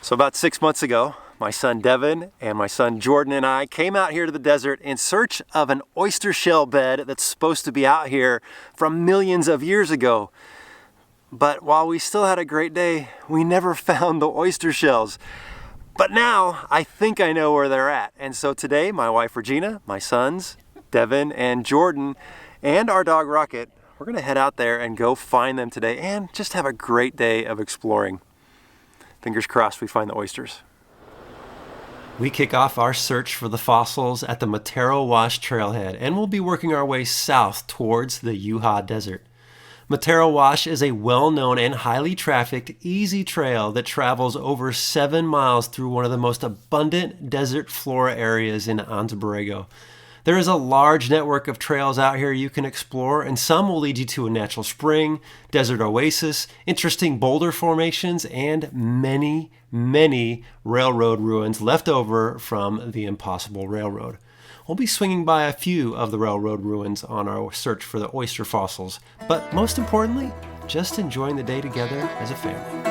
So about 6 months ago, my son Devin and my son Jordan and I came out here to the desert in search of an oyster shell bed that's supposed to be out here from millions of years ago. But while we still had a great day, we never found the oyster shells. But now I think I know where they're at. And so today, my wife Regina, my sons Devin and Jordan, and our dog Rocket, we're gonna head out there and go find them today and just have a great day of exploring. Fingers crossed we find the oysters. We kick off our search for the fossils at the Matero Wash trailhead, and we'll be working our way south towards the Yuha Desert. Matero Wash is a well-known and highly trafficked, easy trail that travels over 7 miles through one of the most abundant desert flora areas in Anza Borrego. There is a large network of trails out here you can explore, and some will lead you to a natural spring, desert oasis, interesting boulder formations, and many, many railroad ruins left over from the Impossible Railroad. We'll be swinging by a few of the railroad ruins on our search for the oyster fossils, but most importantly, just enjoying the day together as a family.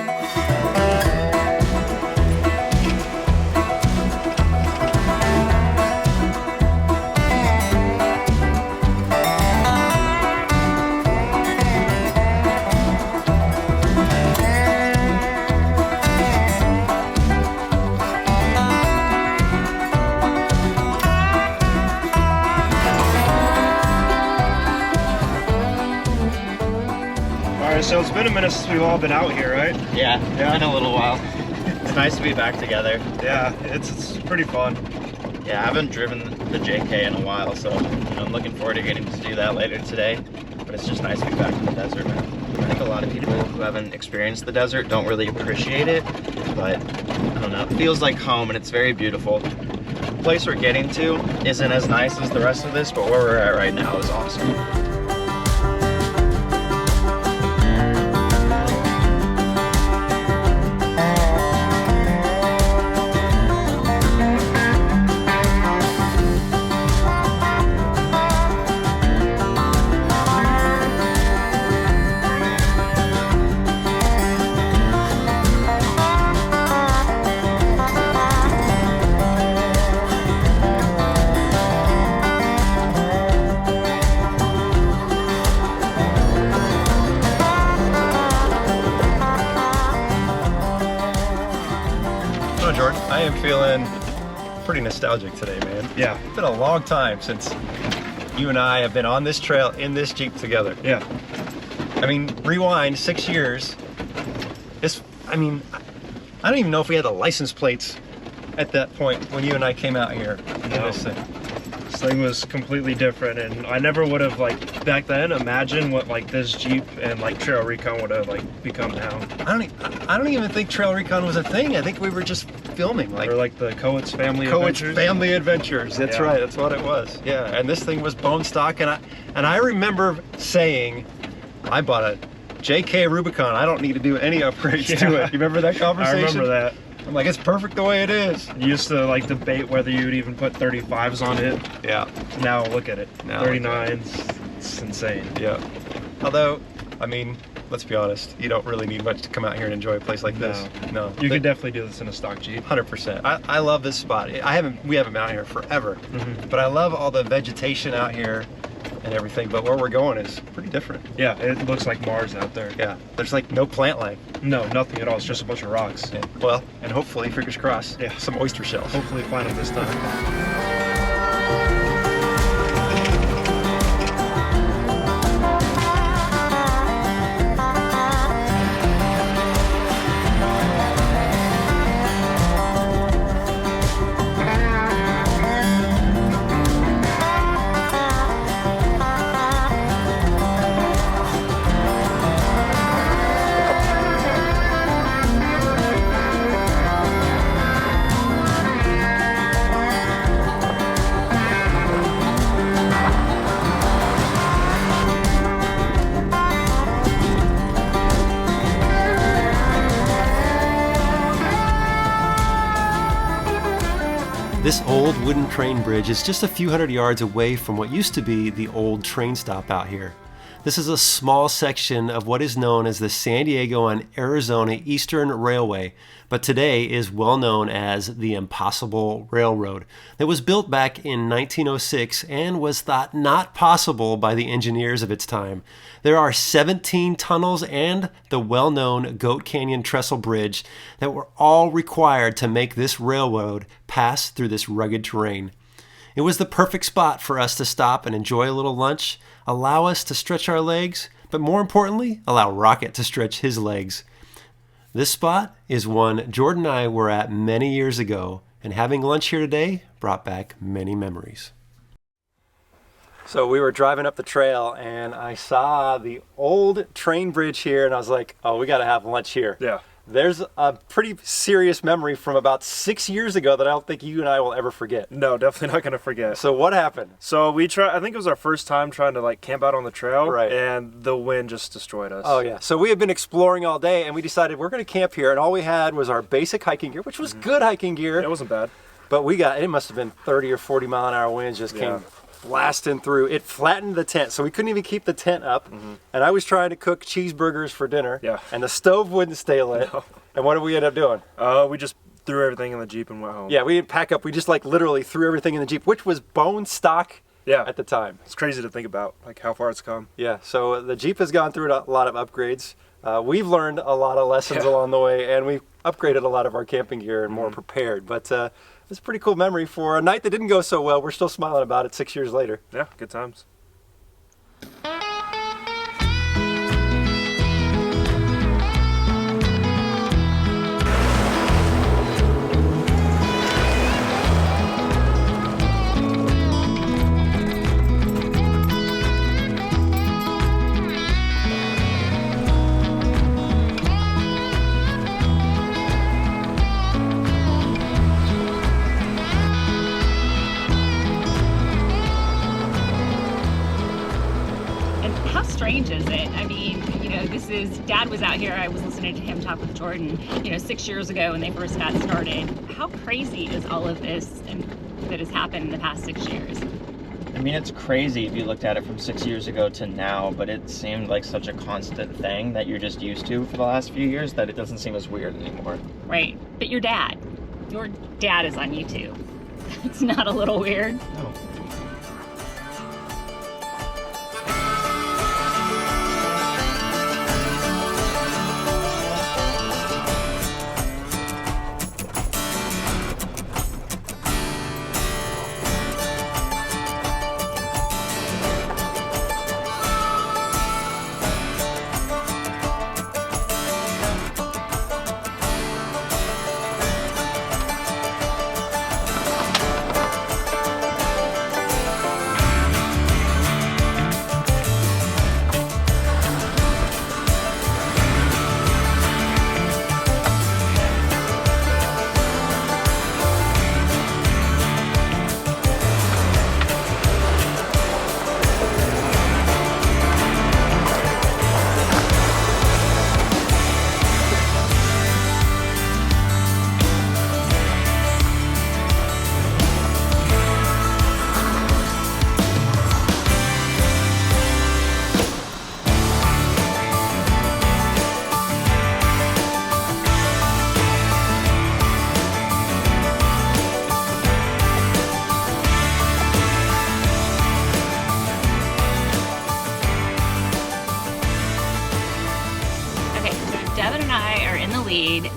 So it's been a minute since we've all been out here, right? Yeah, in a little while. It's nice to be back together. Yeah, it's pretty fun. Yeah, I haven't driven the JK in a while, so I'm looking forward to getting to do that later today. But it's just nice to be back in the desert, man. I think a lot of people who haven't experienced the desert don't really appreciate it, but I don't know, it feels like home and it's very beautiful. The place we're getting to isn't as nice as the rest of this, but where we're at right now is awesome. Jordan, I am feeling pretty nostalgic today, man. Yeah. It's been a long time since you and I have been on this trail in this Jeep together. Yeah. I mean, rewind 6 years. I don't even know if we had the license plates at that point when you and I came out here. No. This thing was completely different, and I never would have, like, back then imagined what, like, this Jeep and, like, TrailRecon would have, like, become now. I don't even think TrailRecon was a thing. I think we were just filming, like, or like the Coates Family Adventures. Family Adventures. That's right. That's what it was. Yeah. And this thing was bone stock, and I remember saying, I bought a JK Rubicon. I don't need to do any upgrades to it. You remember that conversation? I remember that. I'm like, it's perfect the way it is. You used to like debate whether you would even put 35s on it. Yeah. Now look at it. Now 39s. It's insane. Yeah. Although, I mean, let's be honest, you don't really need much to come out here and enjoy a place like this. No. You could definitely do this in a stock Jeep. 100%. I love this spot. We haven't been out here forever, but I love all the vegetation out here and everything, but where we're going is pretty different. Yeah, it looks like Mars out there. Yeah, there's like no plant life. No, nothing at all. It's just a bunch of rocks. Yeah. Well, and hopefully, fingers crossed, some oyster shells. Hopefully find them this time. This old wooden train bridge is just a few hundred yards away from what used to be the old train stop out here. This is a small section of what is known as the San Diego and Arizona Eastern Railway, but today is well known as the Impossible Railroad, that was built back in 1906 and was thought not possible by the engineers of its time. There are 17 tunnels and the well-known Goat Canyon Trestle Bridge that were all required to make this railroad pass through this rugged terrain. It was the perfect spot for us to stop and enjoy a little lunch, allow us to stretch our legs, but more importantly, allow Rocket to stretch his legs. This spot is one Jordan and I were at many years ago, and having lunch here today brought back many memories. So we were driving up the trail and I saw the old train bridge here and I was like, oh, we got to have lunch here. Yeah. There's a pretty serious memory from about 6 years ago that I don't think you and I will ever forget. No, definitely not gonna forget. So what happened? So I think it was our first time trying to like camp out on the trail, Right. and the wind just destroyed us. Oh yeah. So we had been exploring all day and we decided we're going to camp here, and all we had was our basic hiking gear, which was good hiking gear. It wasn't bad. But it must have been 30 or 40 mile an hour winds just came blasting through. It flattened the tent, so we couldn't even keep the tent up. And I was trying to cook cheeseburgers for dinner, and the stove wouldn't stay lit. No. And what did we end up doing? We just threw everything in the Jeep and went home. Yeah, we didn't pack up. We just like literally threw everything in the Jeep, which was bone stock at the time. It's crazy to think about, like how far it's come. Yeah, so the Jeep has gone through a lot of upgrades. We've learned a lot of lessons along the way, and we've upgraded a lot of our camping gear and more prepared. But it's a pretty cool memory for a night that didn't go so well. We're still smiling about it 6 years later. Yeah, good times. Strange is it? I mean, Dad was out here, I was listening to him talk with Jordan, 6 years ago when they first got started. How crazy is all of this and that has happened in the past 6 years? I mean, it's crazy if you looked at it from 6 years ago to now, but it seemed like such a constant thing that you're just used to for the last few years that it doesn't seem as weird anymore. Right, but your dad is on YouTube. It's not a little weird? No.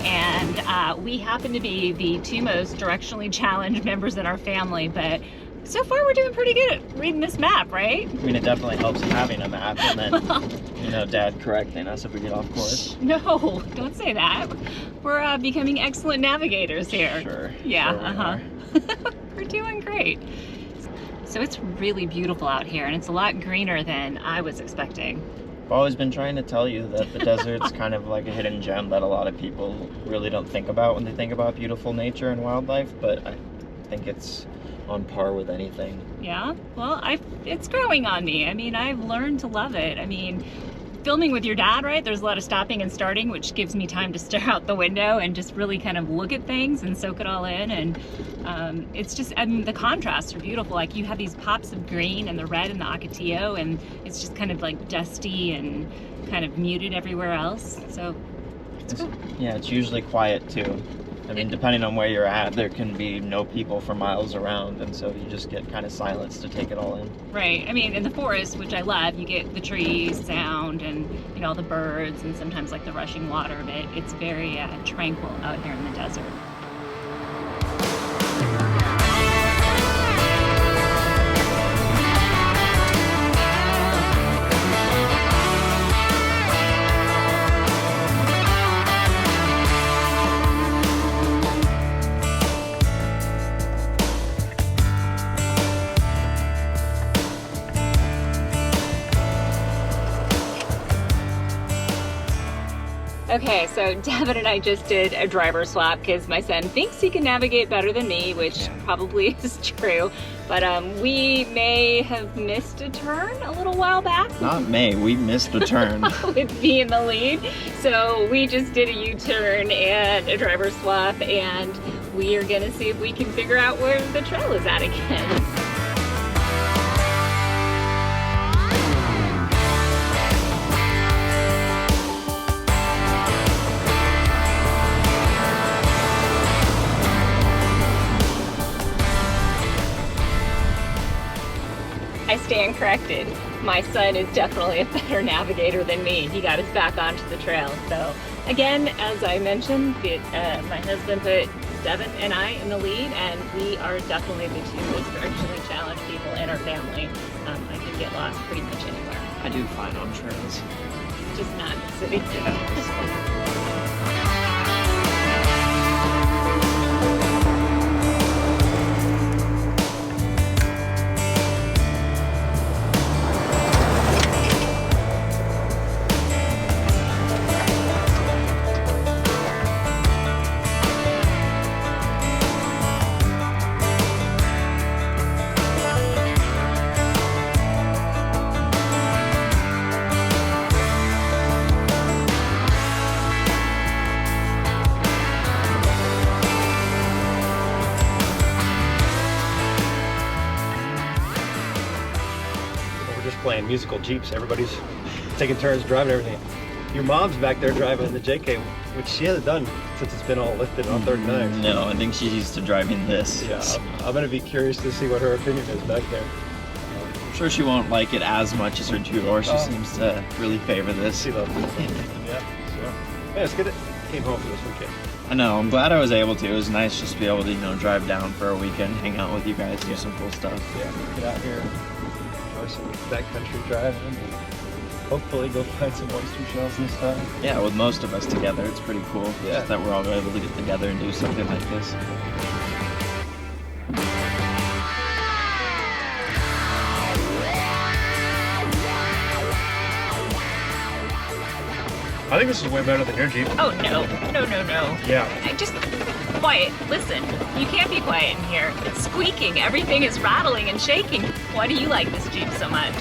And we happen to be the two most directionally challenged members in our family, but so far we're doing pretty good at reading this map, right? I mean, it definitely helps having a map and then, Dad correcting us if we get off course. No, don't say that. We're becoming excellent navigators here. Sure. Yeah, we're doing great. So it's really beautiful out here, and it's a lot greener than I was expecting. I've always been trying to tell you that the desert's kind of like a hidden gem that a lot of people really don't think about when they think about beautiful nature and wildlife, but I think it's on par with anything. Yeah, well, it's growing on me. I mean, I've learned to love it. I mean, filming with your dad, right, there's a lot of stopping and starting, which gives me time to stare out the window and just really kind of look at things and soak it all in. And it's just, I mean, the contrasts are beautiful. Like, you have these pops of green and the red and the ocotillo, and it's just kind of like dusty and kind of muted everywhere else. So it's cool. Yeah, it's usually quiet too. I mean, depending on where you're at, there can be no people for miles around, and so you just get kind of silence to take it all in. Right. I mean, in the forest, which I love, you get the trees sound and, you know, all the birds and sometimes like the rushing water, but it's very tranquil out here in the desert. Okay, so Devin and I just did a driver swap because my son thinks he can navigate better than me, which probably is true. But we may have missed a turn a little while back. Not may, we missed a turn. With me in the lead. So we just did a U-turn and a driver swap, and we are gonna see if we can figure out where the trail is at again. I stand corrected. My son is definitely a better navigator than me. He got us back onto the trail. So again, as I mentioned, my husband put Devin and I in the lead, and we are definitely the two most directionally challenged people in our family. I can get lost pretty much anywhere. I do fine on trails. Just not in the city. Playing musical Jeeps. Everybody's taking turns driving everything. Your mom's back there driving the JK, which she hasn't done since it's been all lifted on 39. No, I think she's used to driving this. Yeah, I'm going to be curious to see what her opinion is back there. I'm sure she won't like it as much as her two-door. She seems to really favor this. She loves it. Yeah, so yeah, it's good it came home for this weekend. I know, I'm glad I was able to. It was nice just to be able to, you know, drive down for a weekend, hang out with you guys, do some cool stuff. Yeah, get out here, enjoy some backcountry driving, and hopefully go find some oyster shells and stuff. Yeah, with most of us together, it's pretty cool. Yeah. Just that we're all able to get together and do something like this. I think this is way better than your Jeep. Oh, no. No, no, no. Yeah. Just quiet. Listen, you can't be quiet in here. It's squeaking. Everything is rattling and shaking. Why do you like this Jeep so much?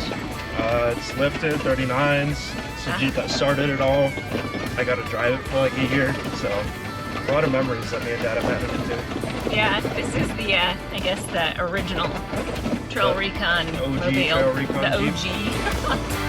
It's lifted, 39s. It's a Jeep that started it all. I got to drive it for like a year, so a lot of memories that me and Dad have had in it too. Yeah, this is the, I guess, the original TrailRecon OG mobile. TrailRecon The Jeep. OG.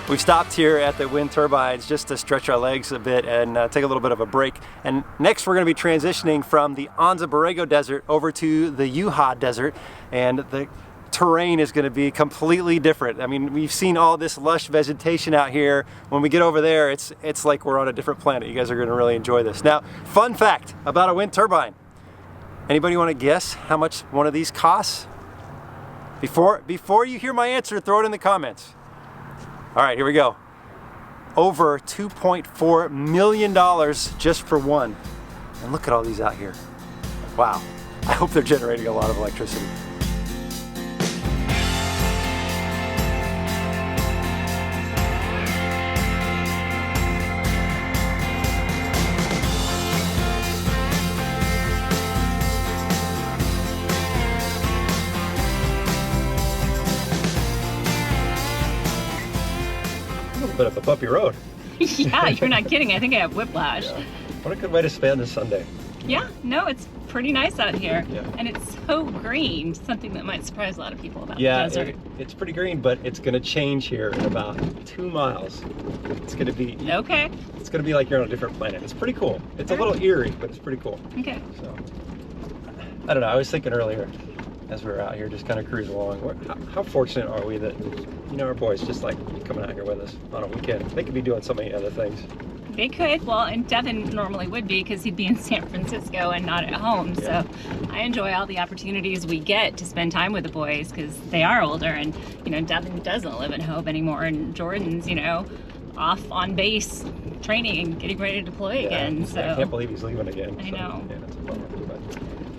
We've stopped here at the wind turbines just to stretch our legs a bit and take a little bit of a break. And next we're going to be transitioning from the Anza Borrego Desert over to the Yuha Desert, and the terrain is going to be completely different. I mean, we've seen all this lush vegetation out here. When we get over there, it's like we're on a different planet. You guys are going to really enjoy this. Now, fun fact about a wind turbine. Anybody want to guess how much one of these costs? Before you hear my answer, throw it in the comments. All right, here we go. over $2.4 million just for one. And look at all these out here. Wow. I hope they're generating a lot of electricity. Bit of a bumpy road. Yeah, you're not kidding. I think I have whiplash. Yeah. What a good way to spend this Sunday. Yeah, no, it's pretty nice out here. Yeah. And it's so green, something that might surprise a lot of people about Yeah, the desert. it's pretty green, but it's going to change here in about 2 miles. It's going to be Okay. It's going to be like you're on a different planet. It's pretty cool. It's a little eerie, but it's pretty cool. Okay. So, I don't know. I was thinking earlier, as we were out here, just kind of cruising along. How fortunate are we that, you know, our boys just like coming out here with us on a weekend? They could be doing so many other things. They could. Well, and Devin normally would be because he'd be in San Francisco and not at home. Yeah. So I enjoy all the opportunities we get to spend time with the boys because they are older and, you know, Devin doesn't live at home anymore and Jordan's, you know, off on base training and getting ready to deploy again. So I can't believe he's leaving again. I know. Yeah, that's a bummer.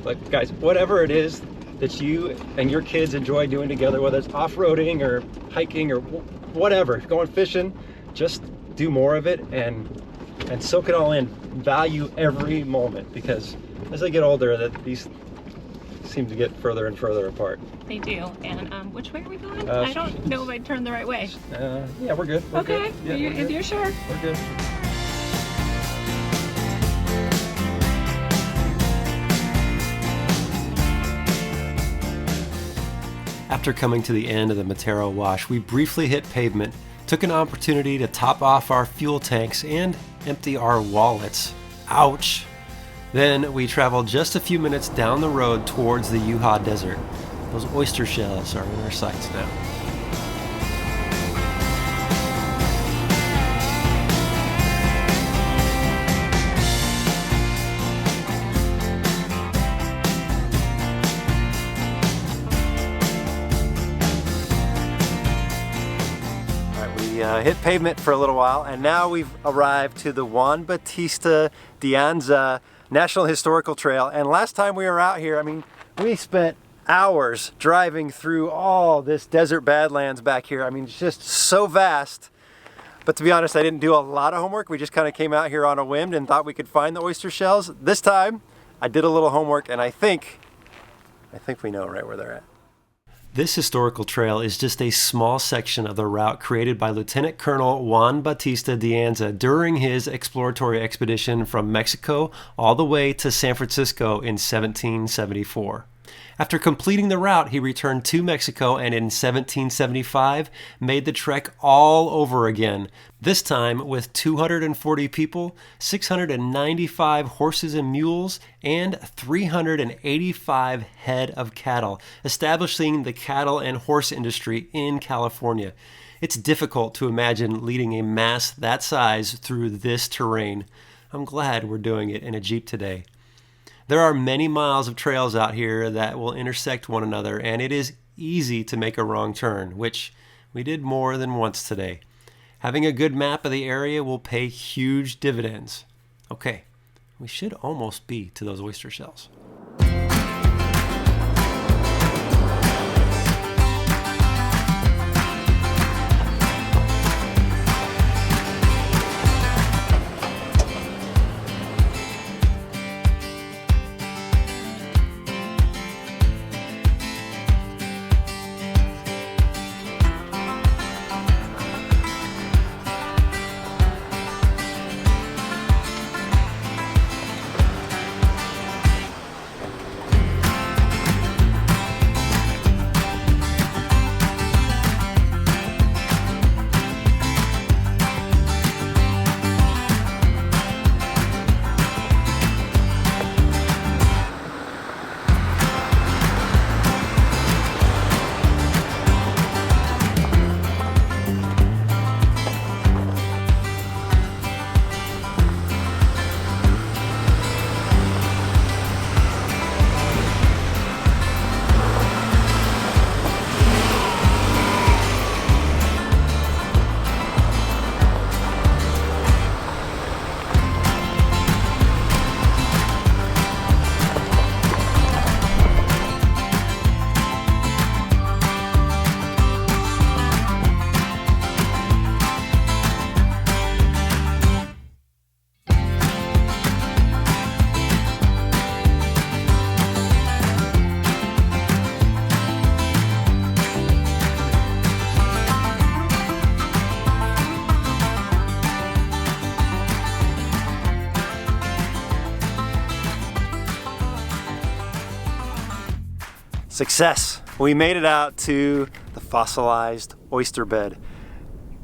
But guys, whatever it is that you and your kids enjoy doing together, whether it's off-roading or hiking or whatever, going fishing, just do more of it and soak it all in. Value every moment, because as they get older, that these seem to get further and further apart. they do. And which way are we going? I don't know if I turned the right way. Yeah, we're good. We're Okay, good. Yeah, if you're sure. We're good. After coming to the end of the Matero Wash, we briefly hit Pavement, took an opportunity to top off our fuel tanks and empty our wallets. Ouch! Then we traveled just a few minutes down the road towards the Yuha Desert. Those oyster shells are in our sights now. Hit Pavement for a little while, and now we've arrived to the Juan Batista Dianza National Historical Trail. And last time we were out here, I mean, we spent hours driving through all this desert badlands back here. I mean, it's just so vast. But to be honest, I didn't do a lot of homework. We just kind of came out here on a whim and thought we could find the oyster shells. This time, I did a little homework, and I think we know right where they're at. This historical trail is just a small section of the route created by Lieutenant Colonel Juan Bautista Dianza during his exploratory expedition from Mexico all the way to San Francisco in 1774. After completing the route, he returned to Mexico and in 1775 made the trek all over again, this time with 240 people, 695 horses and mules, and 385 head of cattle, establishing the cattle and horse industry in California. It's difficult to imagine leading a mass that size through this terrain. I'm glad we're doing it in a Jeep today. There are many miles of trails out here that will intersect one another, and it is easy to make a wrong turn, which we did more than once today. Having a good map of the area will pay huge dividends. Okay, we should almost be to those oyster shells. Success! We made it out to the fossilized oyster bed.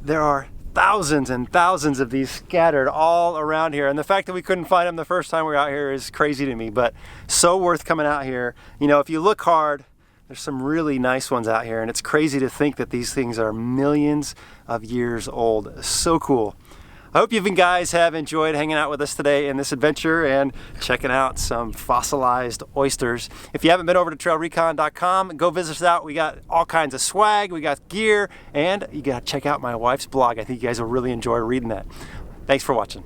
There are thousands and thousands of these scattered all around here, and the fact that we couldn't find them the first time we were out here is crazy to me, but so worth coming out here. You know, if you look hard, there's some really nice ones out here, and it's crazy to think that these things are millions of years old. So cool. I hope you guys have enjoyed hanging out with us today in this adventure and checking out some fossilized oysters. If you haven't been over to TrailRecon.com, go visit us out. We got all kinds of swag, we got gear, and you gotta check out my wife's blog. I think you guys will really enjoy reading that. Thanks for watching.